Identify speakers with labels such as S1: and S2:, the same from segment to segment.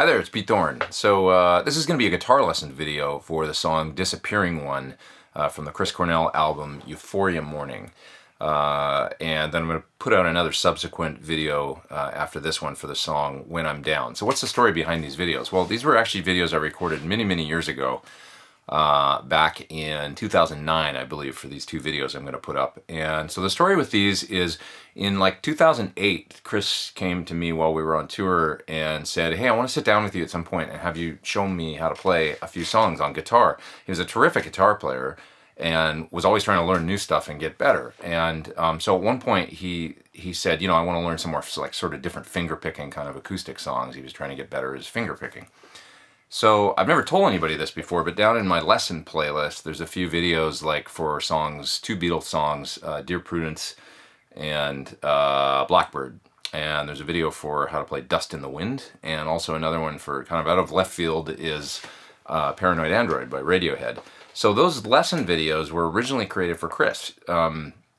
S1: Hi there, it's Pete Thorn. So this is going to be a guitar lesson video for the song Disappearing One from the Cornell album Euphoria Mourning. And then I'm going to put out another subsequent video after this one for the song When I'm Down. So what's the story behind these videos? Well, these were actually videos I recorded many years ago. Back in 2009, I believe, for these two videos I'm going to put up. And so the story with these is in like 2008, Chris came to me while we were on tour and said, hey, I want to sit down with you at some point and have you show me how to play a few songs on guitar. He was a terrific guitar player and was always trying to learn new stuff and get better. And so at one point he said, you know, I want to learn some more like sort of different finger picking kind of acoustic songs. He was trying to get better at his finger picking. So I've never told anybody this before, but down in my lesson playlist, there's a few videos like for songs, two Beatles songs, Dear Prudence and Blackbird. And there's a video for how to play Dust in the Wind. And also another one for kind of out of left field is Paranoid Android by Radiohead. So those lesson videos were originally created for Chris.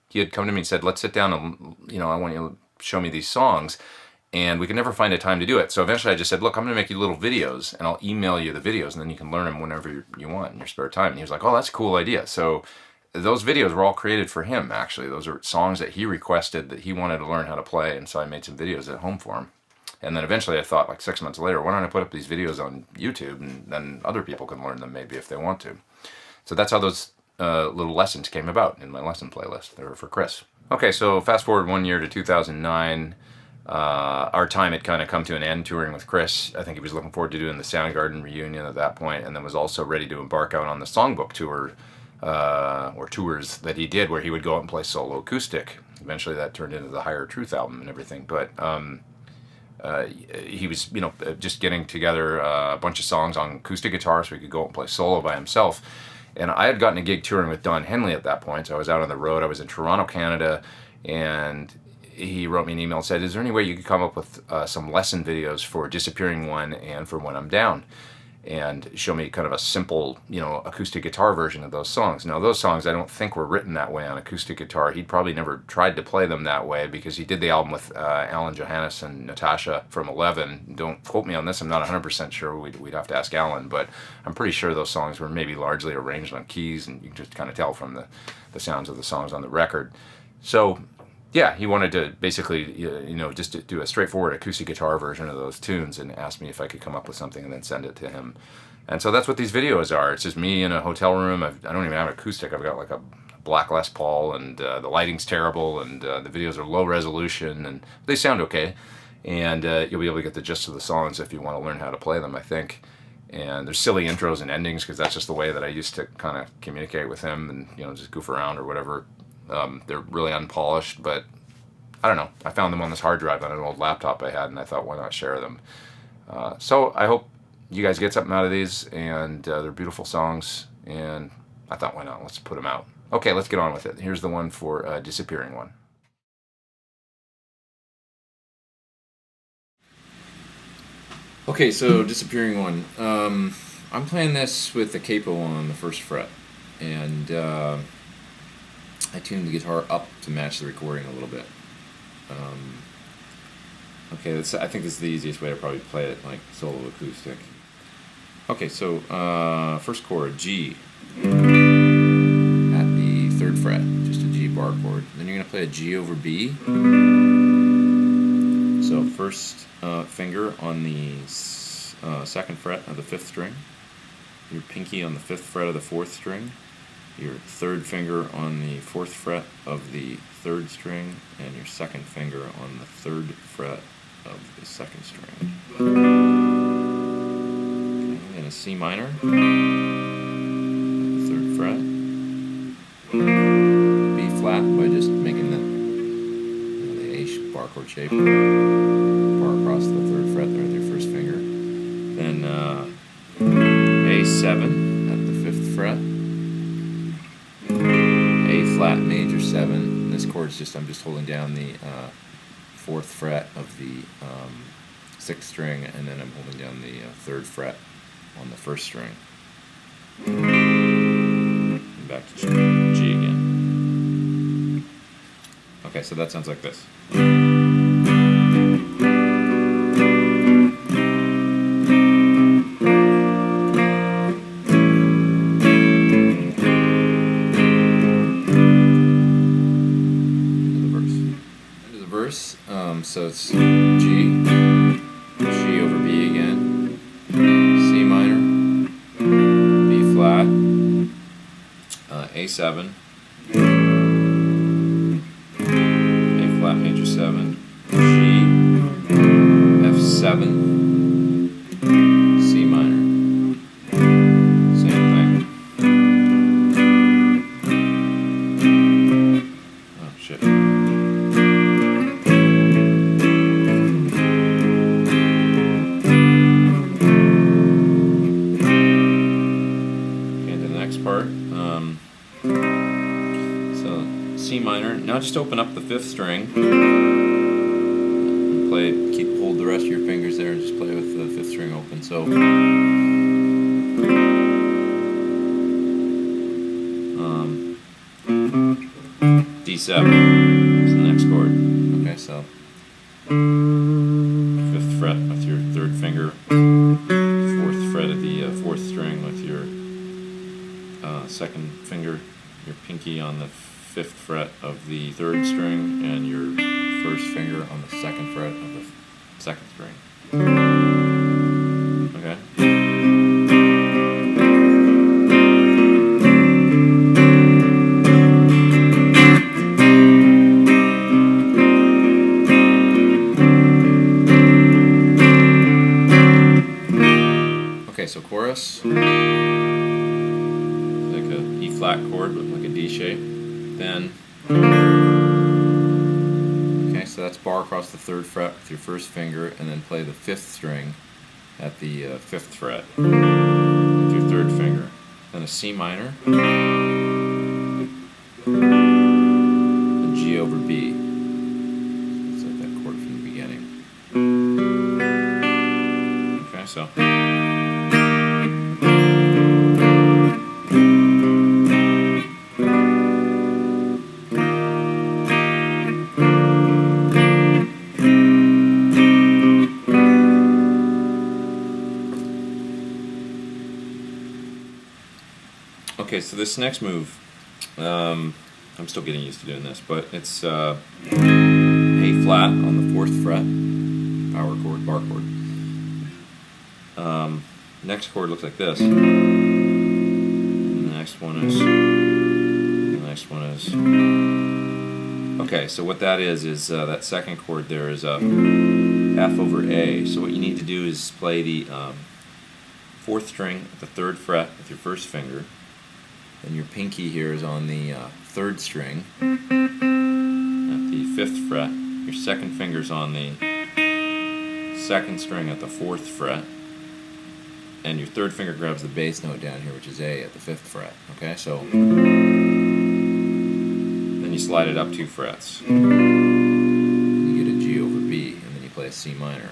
S1: He had come to me and said, let's sit down and, you know, I want you to show me these songs. And we could never find a time to do it. So eventually I just said, look, I'm going to make you little videos and I'll email you the videos and then you can learn them whenever you want in your spare time. And he was like, oh, that's a cool idea. So those videos were all created for him, actually. Those are songs that he requested that he wanted to learn how to play. And so I made some videos at home for him. And then eventually I thought, like 6 months later, why don't I put up these videos on YouTube and then other people can learn them maybe if they want to. So that's how those little lessons came about in my lesson playlist. They were for Chris. Okay, so fast forward 1 year to 2009. Our time had kind of come to an end touring with Chris. I think he was looking forward to doing the Soundgarden reunion at that point, and then was also ready to embark out on the songbook tour, or tours that he did where he would go out and play solo acoustic. Eventually that turned into the Higher Truth album and everything, but he was, you know, just getting together a bunch of songs on acoustic guitar so he could go out and play solo by himself. And I had gotten a gig touring with Don Henley at that point, so I was out on the road. I was in Toronto, Canada, and he wrote me an email and said, is there any way you could come up with some lesson videos for Disappearing One and for When I'm Down? And show me kind of a simple, you know, acoustic guitar version of those songs. Now, those songs I don't think were written that way on acoustic guitar. He'd probably never tried to play them that way because he did the album with Alain, Johannes, and Natasha from 11. Don't quote me on this. I'm not 100% sure. We'd have to ask Alain, but I'm pretty sure those songs were maybe largely arranged on keys, and you can just kind of tell from the sounds of the songs on the record. So yeah, he wanted to basically, you know, just do a straightforward acoustic guitar version of those tunes and asked me if I could come up with something and then send it to him. And so that's what these videos are. It's just me in a hotel room. I don't even have acoustic. I've got like a black Les Paul, and the lighting's terrible, and the videos are low resolution, and they sound okay. And you'll be able to get the gist of the songs if you want to learn how to play them, I think. And there's silly intros and endings because that's just the way that I used to kind of communicate with him and, you know, just goof around or whatever. They're really unpolished, but I don't know. I found them on this hard drive on an old laptop I had, and I thought, why not share them? So I hope you guys get something out of these, and they're beautiful songs, and I thought, why not? Let's put them out. Okay, let's get on with it. Here's the one for Disappearing One. Okay, so Disappearing One. I'm playing this with the capo on the first fret, and I tuned the guitar up to match the recording a little bit. Okay, I think this is the easiest way to probably play it, like solo acoustic. Okay, so first chord, G, at the 3rd fret, just a G bar chord. Then you're going to play a G over B. So first finger on the 2nd fret of the 5th string, your pinky on the 5th fret of the 4th string, your 3rd finger on the 4th fret of the 3rd string, and your 2nd finger on the 3rd fret of the 2nd string. Okay, and a C minor, the 3rd fret. B flat by just making the A bar chord shape, bar across the 3rd fret there with your 1st finger. Then A7 at the 5th fret. A flat major 7. This chord's just, I'm just holding down the 4th fret of the 6th string, and then I'm holding down the 3rd fret on the 1st string. And back to G again. Okay, so that sounds like this. 7, A flat major 7, G, F7, C minor. Same thing. Oh shit. Okay, the next part. So C minor. Now just open up the 5th string. Play, hold the rest of your fingers there and just play with the 5th string open. So D7 is the next chord. Okay, so 5th fret with your 3rd finger, 4th fret of the 4th string with your 2nd finger, your pinky on the 5th fret of the 3rd string, and your 1st finger on the 2nd fret of the 2nd string. Okay? Okay, so chorus. Like a E flat chord, but like a D shape. Then, okay, so that's bar across the 3rd fret with your 1st finger, and then play the 5th string at the 5th fret with your 3rd finger. Then a C minor, a G over B. It's like that chord from the beginning. Okay, so. Okay, so this next move, I'm still getting used to doing this, but it's A flat on the 4th fret, power chord, bar chord. Next chord looks like this. And the next one is. Okay, so what that is that 2nd chord there is a F over A. So what you need to do is play the 4th string at the 3rd fret with your 1st finger. And your pinky here is on the 3rd string at the 5th fret. Your 2nd finger's on the 2nd string at the 4th fret. And your 3rd finger grabs the bass note down here, which is A at the 5th fret. Okay, so then you slide it up 2 frets. You get a G over B, and then you play a C minor.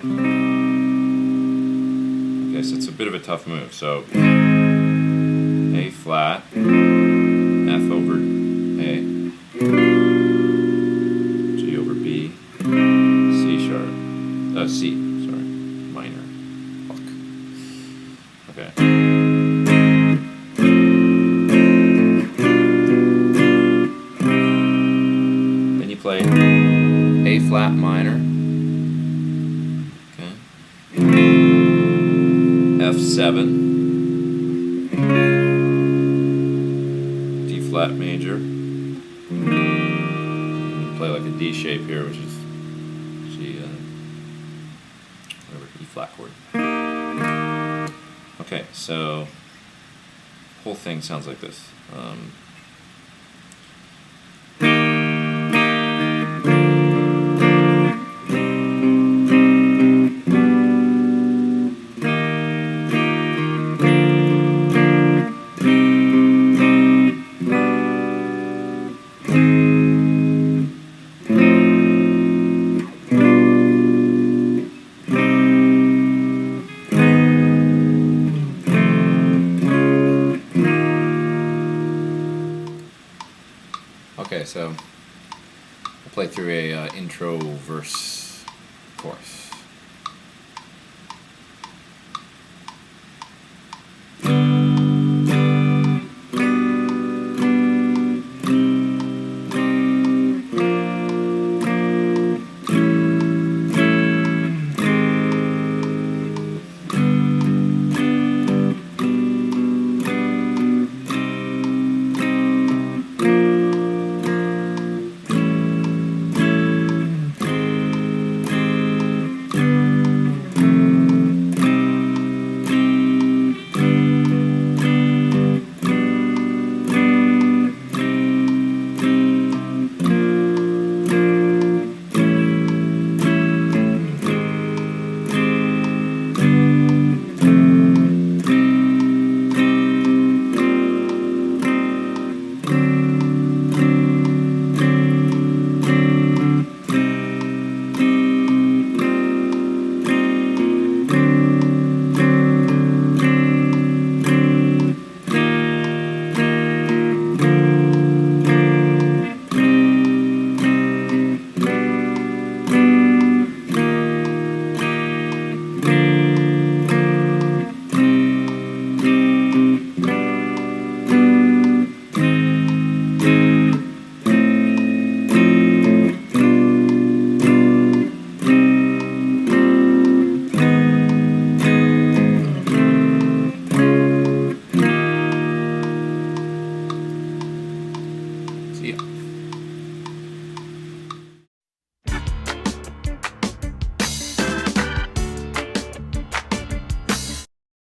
S1: Okay, so it's a bit of a tough move. So A flat, F over A, G over B, C sharp, C, sorry, minor. Fuck. Okay. Then you play A flat minor, okay, F7, flat major. You play like a D shape here, which is G, whatever, E flat chord. Okay, so the whole thing sounds like this. Okay, so I'll play through a intro verse chorus.